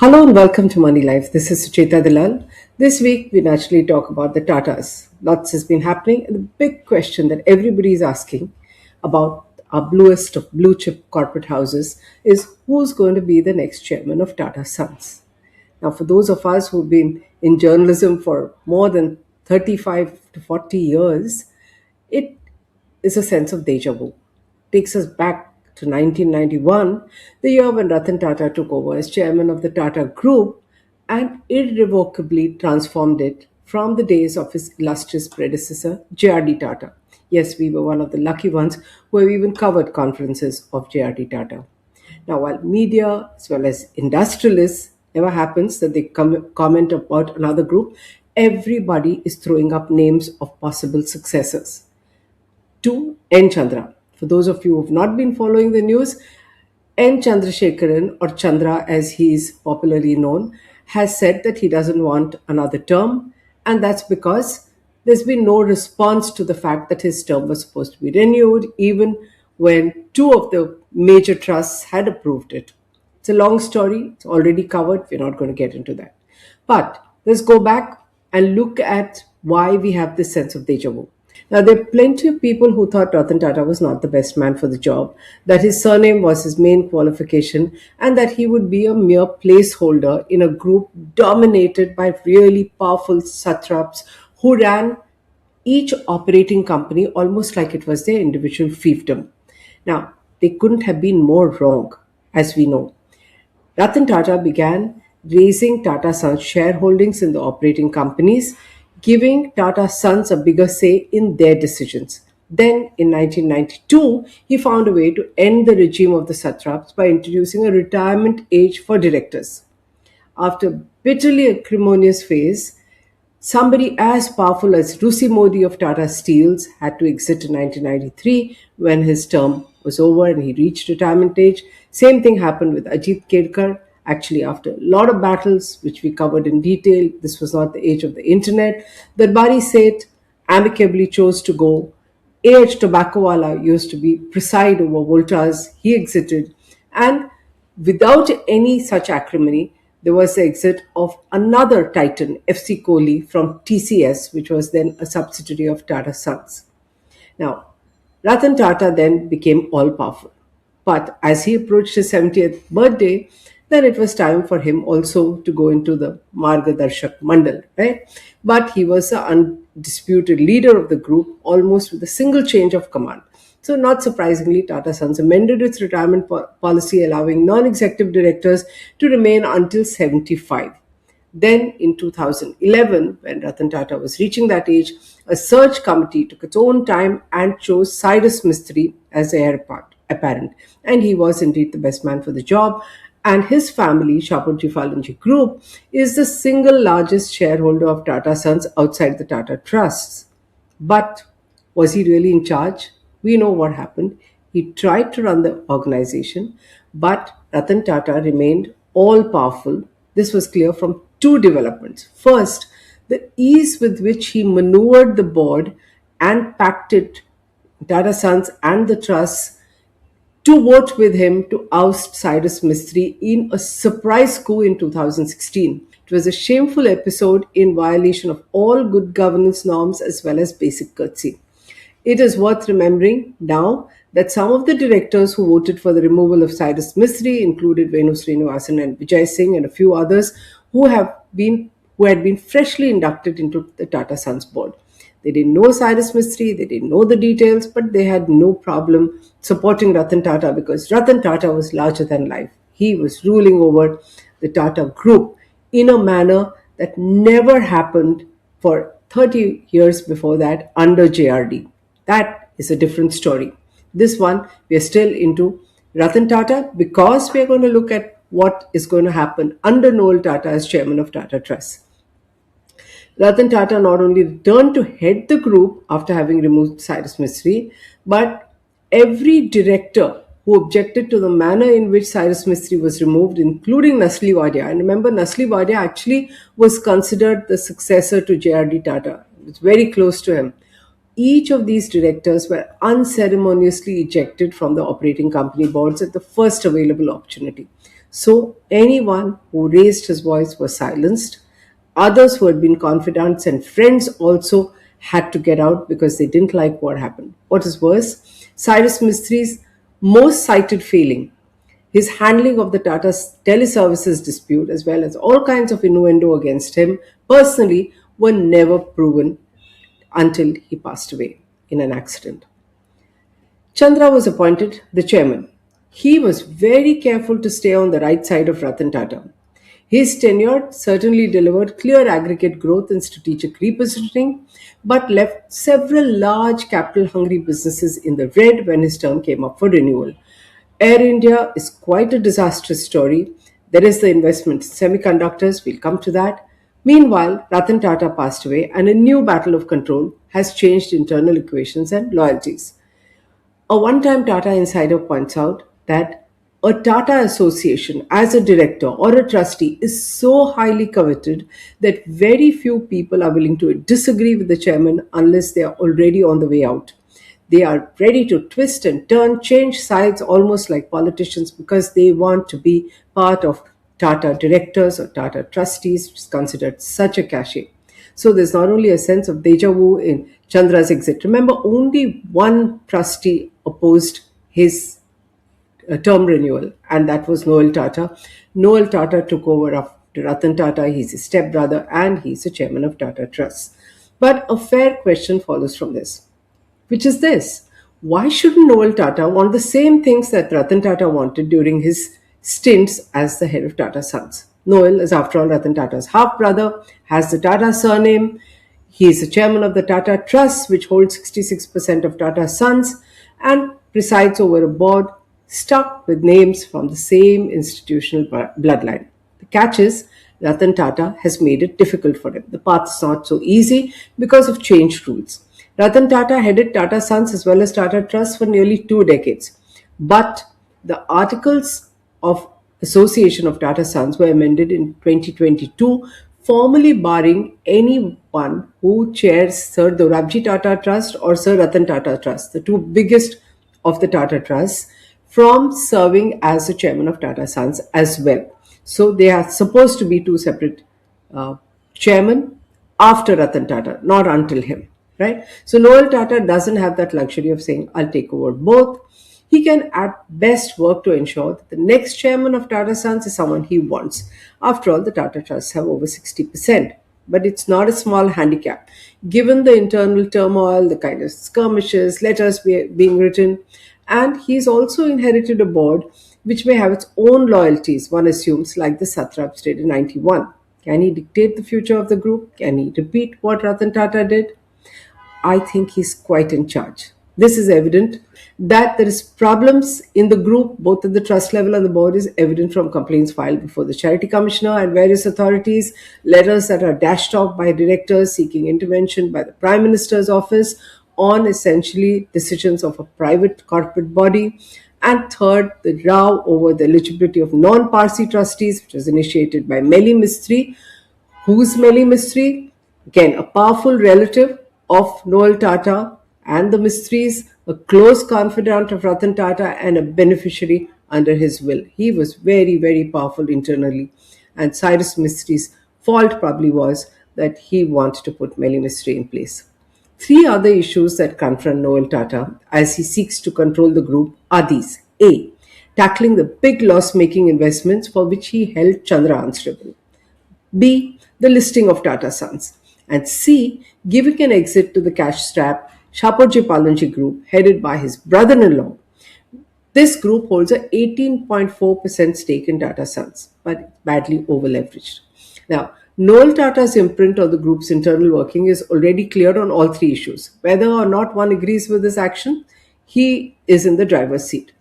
Hello and welcome to Moneylife. This is Sucheta Dalal. This week we naturally talk about the Tatas. Lots has been happening, and the big question that everybody is asking about our bluest of blue chip corporate houses is who's going to be the next chairman of Tata Sons. Now, for those of us who've been in journalism for more than 35 to 40 years, it is a sense of deja vu. Takes us back to 1991, the year when Ratan Tata took over as chairman of the Tata Group and irrevocably transformed it from the days of his illustrious predecessor, JRD Tata. Yes, we were one of the lucky ones who have even covered conferences of JRD Tata. Now, while media as well as industrialists never happens that they comment about another group, everybody is throwing up names of possible successors to N Chandra. For those of you who have not been following the news, N Chandrasekaran, or Chandra as he is popularly known, has said that he doesn't want another term, and that's because there's been no response to the fact that his term was supposed to be renewed, even when two of the major trusts had approved it. It's a long story, it's already covered, we're not going to get into that. But let's go back and look at why we have this sense of deja vu. Now, there are plenty of people who thought Ratan Tata was not the best man for the job, that his surname was his main qualification, and that he would be a mere placeholder in a group dominated by really powerful satraps who ran each operating company almost like it was their individual fiefdom. Now, they couldn't have been more wrong, as we know. Ratan Tata began raising Tata Sons shareholdings in the operating companies, giving Tata Sons a bigger say in their decisions. Then, in 1992, he found a way to end the regime of the satraps by introducing a retirement age for directors. After a bitterly acrimonious phase, somebody as powerful as Rusi Modi of Tata Steels had to exit in 1993 when his term was over and he reached retirement age. Same thing happened with Ajit Kedkar. Actually, after a lot of battles, which we covered in detail, this was not the age of the internet. Darbari Seth amicably chose to go. A.H. Tobaccowala used to be preside over Voltas. He exited. And without any such acrimony, there was the exit of another titan, FC Kohli, from TCS, which was then a subsidiary of Tata Sons. Now, Ratan Tata then became all powerful. But as he approached his 70th birthday, then it was time for him also to go into the Margadarshak Mandal, right? But he was the undisputed leader of the group almost with a single change of command. So, not surprisingly, Tata Sons amended its retirement policy, allowing non executive directors to remain until 75. Then, in 2011, when Ratan Tata was reaching that age, a search committee took its own time and chose Cyrus Mistry as the heir apparent. And he was indeed the best man for the job. And his family, Shapoorji Pallonji Group, is the single largest shareholder of Tata Sons outside the Tata Trusts. But was he really in charge? We know what happened. He tried to run the organization, but Ratan Tata remained all powerful. This was clear from two developments. First, the ease with which he maneuvered the board and packed it, Tata Sons and the trusts, to vote with him to oust Cyrus Mistry in a surprise coup in 2016. It was a shameful episode in violation of all good governance norms as well as basic courtesy. It is worth remembering now that some of the directors who voted for the removal of Cyrus Mistry included Venu Srinivasan and Vijay Singh and a few others who had been freshly inducted into the Tata Sons board. They didn't know Cyrus Mistry, they didn't know the details, but they had no problem supporting Ratan Tata because Ratan Tata was larger than life. He was ruling over the Tata Group in a manner that never happened for 30 years before that under JRD. That is a different story. This one, we are still into Ratan Tata because we are going to look at what is going to happen under Noel Tata as chairman of Tata Trusts. Ratan Tata not only returned to head the group after having removed Cyrus Mistry, but every director who objected to the manner in which Cyrus Mistry was removed, including Nasli Wadia. And remember, Nasli Wadia actually was considered the successor to JRD Tata. It was very close to him. Each of these directors were unceremoniously ejected from the operating company boards at the first available opportunity. So anyone who raised his voice was silenced. Others who had been confidants and friends also had to get out because they didn't like what happened. What is worse, Cyrus Mistry's most cited failing, his handling of the Tata teleservices dispute, as well as all kinds of innuendo against him personally, were never proven until he passed away in an accident. Chandra was appointed the chairman. He was very careful to stay on the right side of Ratan Tata. His tenure certainly delivered clear aggregate growth and strategic repositioning, but left several large capital hungry businesses in the red when his term came up for renewal. Air India is quite a disastrous story. There is the investment in semiconductors, we'll come to that. Meanwhile, Ratan Tata passed away, and a new battle of control has changed internal equations and loyalties. A one time Tata insider points out that a Tata association as a director or a trustee is so highly coveted that very few people are willing to disagree with the chairman unless they are already on the way out. They are ready to twist and turn, change sides almost like politicians because they want to be part of Tata directors or Tata trustees, which is considered such a cachet. So there's not only a sense of deja vu in Chandra's exit. Remember, only one trustee opposed his term renewal, and that was Noel Tata. Noel Tata took over after Ratan Tata. He's his stepbrother, and he's the chairman of Tata Trusts. But a fair question follows from this, which is this: why shouldn't Noel Tata want the same things that Ratan Tata wanted during his stints as the head of Tata Sons? Noel is, after all, Ratan Tata's half brother, has the Tata surname. He is the chairman of the Tata Trusts, which holds 66% of Tata Sons, and presides over a board stuck with names from the same institutional bloodline. The catch is, Ratan Tata has made it difficult for him. The path is not so easy because of changed rules. Ratan Tata headed Tata Sons as well as Tata Trusts for nearly 2 decades. But the articles of association of Tata Sons were amended in 2022, formally barring anyone who chairs Sir Dorabji Tata Trust or Sir Ratan Tata Trust, the two biggest of the Tata Trusts, from serving as the chairman of Tata Sons as well. So they are supposed to be two separate uh, chairmen after Ratan Tata, not until him, right? So Noel Tata doesn't have that luxury of saying, I'll take over both. He can at best work to ensure that the next chairman of Tata Sons is someone he wants. After all, the Tata Trusts have over 60%. But it's not a small handicap. Given the internal turmoil, the kind of skirmishes, letters being written, and he's also inherited a board which may have its own loyalties, one assumes, like the Satraps did in 91. Can he dictate the future of the group? Can he repeat what Ratan Tata did? I think he's quite in charge. This is evident that there is problems in the group, both at the trust level and the board, is evident from complaints filed before the charity commissioner and various authorities, letters that are dashed off by directors seeking intervention by the Prime Minister's office on essentially decisions of a private corporate body. And third, the row over the eligibility of non-Parsi trustees, which was initiated by Meli Mistry. Who's Meli Mistry? Again, a powerful relative of Noel Tata and the Mistrys, a close confidant of Ratan Tata and a beneficiary under his will. He was very, very powerful internally. And Cyrus Mistry's fault probably was that he wanted to put Meli Mistry in place. Three other issues that confront Noel Tata as he seeks to control the group are these. A. Tackling the big loss-making investments for which he held Chandra answerable. B. The listing of Tata Sons. And C. Giving an exit to the cash-strapped Shapoorji Pallonji Group headed by his brother-in-law. This group holds a 18.4% stake in Tata Sons, but it's badly over-leveraged. Now, Noel Tata's imprint on the group's internal working is already clear on all three issues. Whether or not one agrees with this action, he is in the driver's seat.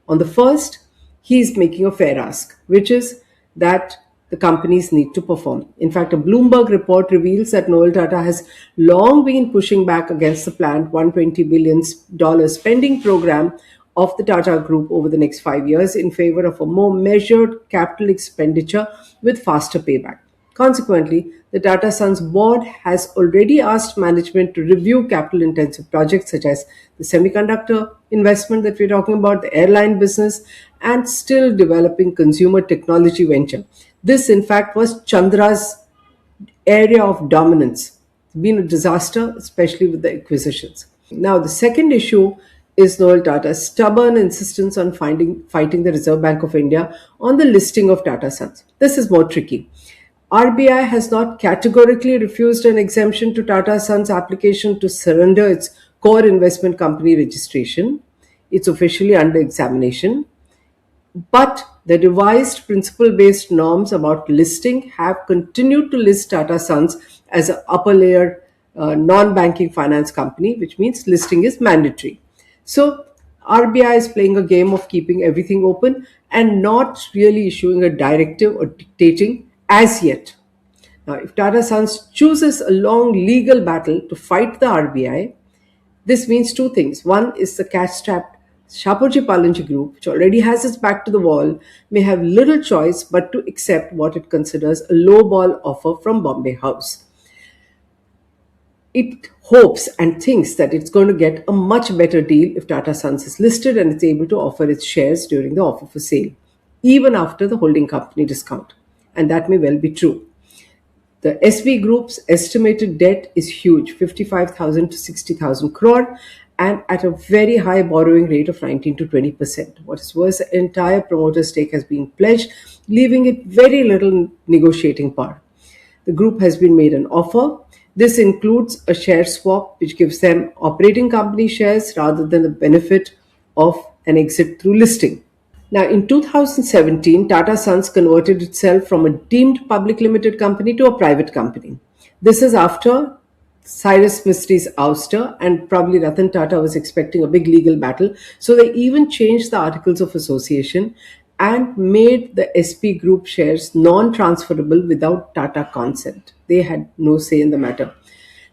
On the first, he is making a fair ask, which is that the companies need to perform. In fact, a Bloomberg report reveals that Noel Tata has long been pushing back against the planned $120 billion spending program of the Tata Group over the next 5 years in favor of a more measured capital expenditure with faster payback. Consequently, the Tata Sons board has already asked management to review capital intensive projects such as the semiconductor investment that we're talking about, the airline business, and still developing consumer technology venture. This, in fact, was Chandra's area of dominance. It's been a disaster, especially with the acquisitions. Now, the second issue is Noel Tata's stubborn insistence on fighting the Reserve Bank of India on the listing of Tata Sons. This is more tricky. RBI has not categorically refused an exemption to Tata Sons' application to surrender its core investment company registration. It's officially under examination. But the revised principle based norms about listing have continued to list Tata Sons as an upper layer non banking finance company, which means listing is mandatory. So, RBI is playing a game of keeping everything open and not really issuing a directive or dictating as yet. Now, if Tata Sons chooses a long legal battle to fight the RBI, this means two things. One is the cash-strapped Shapoorji Pallonji Group, which already has its back to the wall, may have little choice but to accept what it considers a low-ball offer from Bombay House. It hopes and thinks that it's going to get a much better deal if Tata Sons is listed and it's able to offer its shares during the offer for sale, even after the holding company discount. And that may well be true. The SV Group's estimated debt is huge, 55,000 to 60,000 crore, and at a very high borrowing rate of 19 to 20%. What is worse, the entire promoter stake has been pledged, leaving it very little negotiating power. The group has been made an offer. This includes a share swap, which gives them operating company shares rather than the benefit of an exit through listing. Now, in 2017, Tata Sons converted itself from a deemed public limited company to a private company. This is after Cyrus Mistry's ouster, and probably Ratan Tata was expecting a big legal battle. So they even changed the Articles of Association and made the SP Group shares non transferable without Tata consent. They had no say in the matter.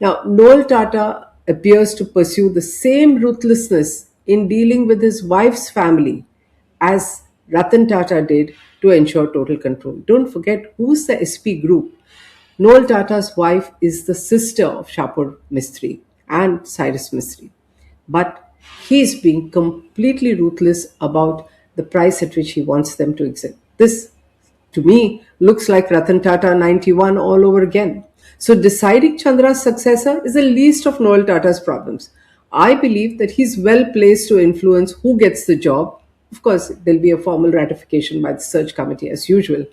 Now, Noel Tata appears to pursue the same ruthlessness in dealing with his wife's family as Ratan Tata did to ensure total control. Don't forget who's the SP Group. Noel Tata's wife is the sister of Shapoorji Mistry and Cyrus Mistry. But he's being completely ruthless about the price at which he wants them to exit. This, to me, looks like Ratan Tata 91 all over again. So deciding Chandra's successor is the least of Noel Tata's problems. I believe that he's well placed to influence who gets the job. Of course, there'll be a formal ratification by the search committee as usual.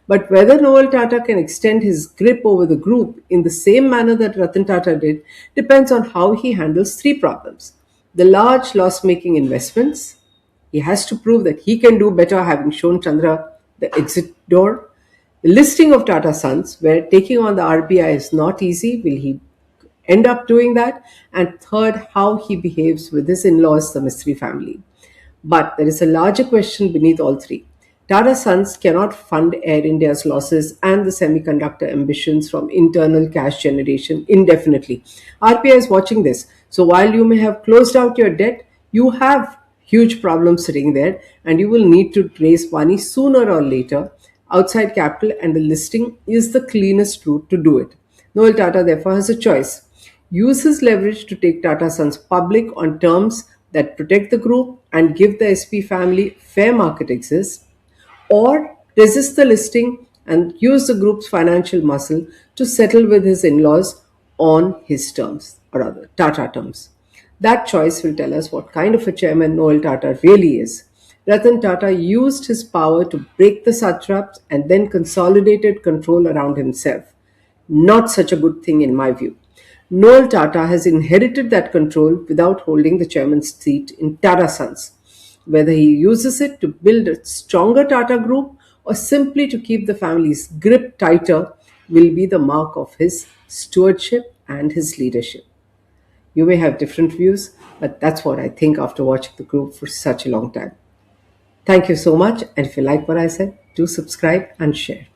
But whether Noel Tata can extend his grip over the group in the same manner that Ratan Tata did depends on how he handles three problems. The large loss making investments. He has to prove that he can do better, having shown Chandra the exit door. The listing of Tata Sons, where taking on the RBI is not easy. Will he end up doing that? And third, how he behaves with his in laws, the Mistry family. But there is a larger question beneath all three. Tata Sons cannot fund Air India's losses and the semiconductor ambitions from internal cash generation indefinitely. RPI is watching this. So while you may have closed out your debt, you have huge problems sitting there and you will need to raise money sooner or later. Outside capital and the listing is the cleanest route to do it. Noel Tata therefore has a choice. Use his leverage to take Tata Sons public on terms that protect the group and give the SP family fair market access, or resist the listing and use the group's financial muscle to settle with his in laws on his terms, or rather, Tata terms. That choice will tell us what kind of a chairman Noel Tata really is. Ratan Tata used his power to break the satraps and then consolidated control around himself. Not such a good thing in my view. Noel Tata has inherited that control without holding the chairman's seat in Tata Sons. Whether he uses it to build a stronger Tata Group or simply to keep the family's grip tighter will be the mark of his stewardship and his leadership. You may have different views, but that's what I think after watching the group for such a long time. Thank you so much, and if you like what I said, do subscribe and share.